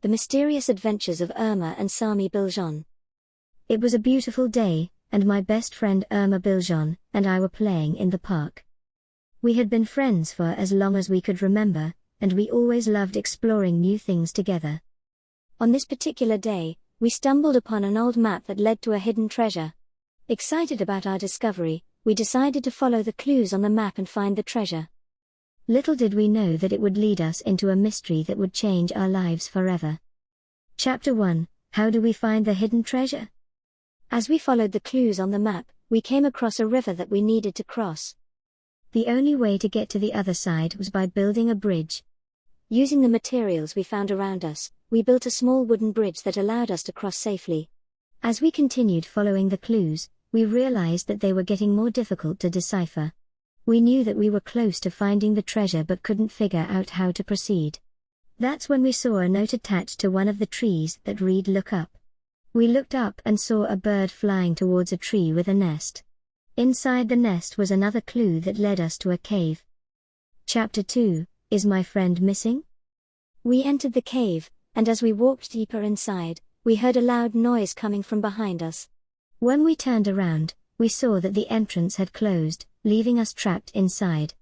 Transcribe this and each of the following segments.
The Mysterious Adventures of Irma and Sami Beljean. It was a beautiful day, and my best friend Irma Beljean and I were playing in the park. We had been friends for as long as we could remember, and we always loved exploring new things together. On this particular day, we stumbled upon an old map that led to a hidden treasure. Excited about our discovery, we decided to follow the clues on the map and find the treasure. Little did we know that it would lead us into a mystery that would change our lives forever. Chapter 1: How do we find the hidden treasure? As we followed the clues on the map, we came across a river that we needed to cross. The only way to get to the other side was by building a bridge. Using the materials we found around us, we built a small wooden bridge that allowed us to cross safely. As we continued following the clues, we realized that they were getting more difficult to decipher. We knew that we were close to finding the treasure but couldn't figure out how to proceed. That's when we saw a note attached to one of the trees that read "Look up." We looked up and saw a bird flying towards a tree with a nest. Inside the nest was another clue that led us to a cave. Chapter 2: Is my friend missing? We entered the cave, and as we walked deeper inside, we heard a loud noise coming from behind us. When we turned around, we saw that the entrance had closed, leaving us trapped inside.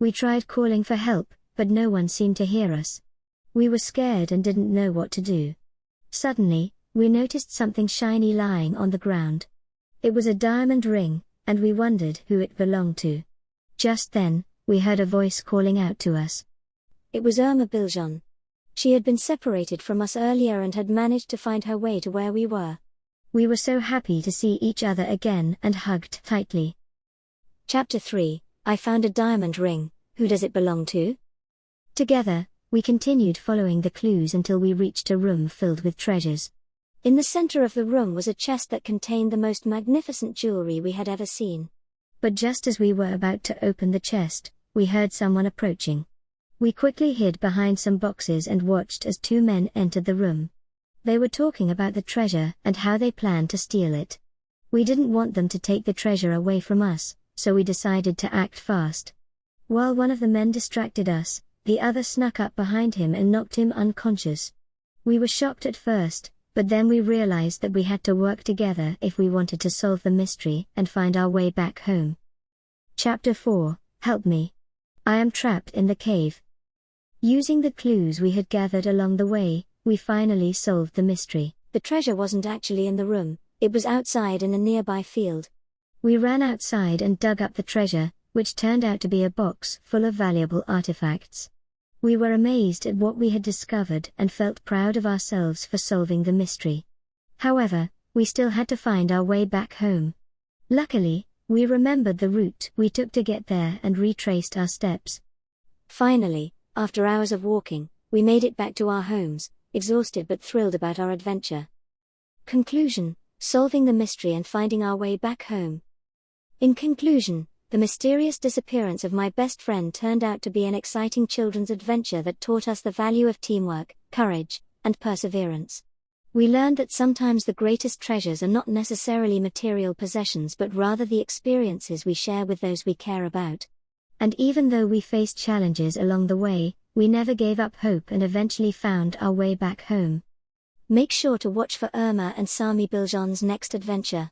We tried calling for help, but no one seemed to hear us. We were scared and didn't know what to do. Suddenly, we noticed something shiny lying on the ground. It was a diamond ring, and we wondered who it belonged to. Just then, we heard a voice calling out to us. It was Irma Beljean. She had been separated from us earlier and had managed to find her way to where we were. We were so happy to see each other again and hugged tightly. Chapter 3: I found a diamond ring. Who does it belong to? Together, we continued following the clues until we reached a room filled with treasures. In the center of the room was a chest that contained the most magnificent jewelry we had ever seen. But just as we were about to open the chest, we heard someone approaching. We quickly hid behind some boxes and watched as two men entered the room. They were talking about the treasure and how they planned to steal it. We didn't want them to take the treasure away from us, so we decided to act fast. While one of the men distracted us, the other snuck up behind him and knocked him unconscious. We were shocked at first, but then we realized that we had to work together if we wanted to solve the mystery and find our way back home. Chapter 4: Help me. I am trapped in the cave. Using the clues we had gathered along the way, we finally solved the mystery. The treasure wasn't actually in the room, it was outside in a nearby field. We ran outside and dug up the treasure, which turned out to be a box full of valuable artifacts. We were amazed at what we had discovered and felt proud of ourselves for solving the mystery. However, we still had to find our way back home. Luckily, we remembered the route we took to get there and retraced our steps. Finally, after hours of walking, we made it back to our homes, exhausted but thrilled about our adventure. Conclusion: solving the mystery and finding our way back home. In conclusion, the mysterious disappearance of my best friend turned out to be an exciting children's adventure that taught us the value of teamwork, courage, and perseverance. We learned that sometimes the greatest treasures are not necessarily material possessions but rather the experiences we share with those we care about. And even though we faced challenges along the way, we never gave up hope and eventually found our way back home. Make sure to watch for Irma and Sami Beljean's next adventure.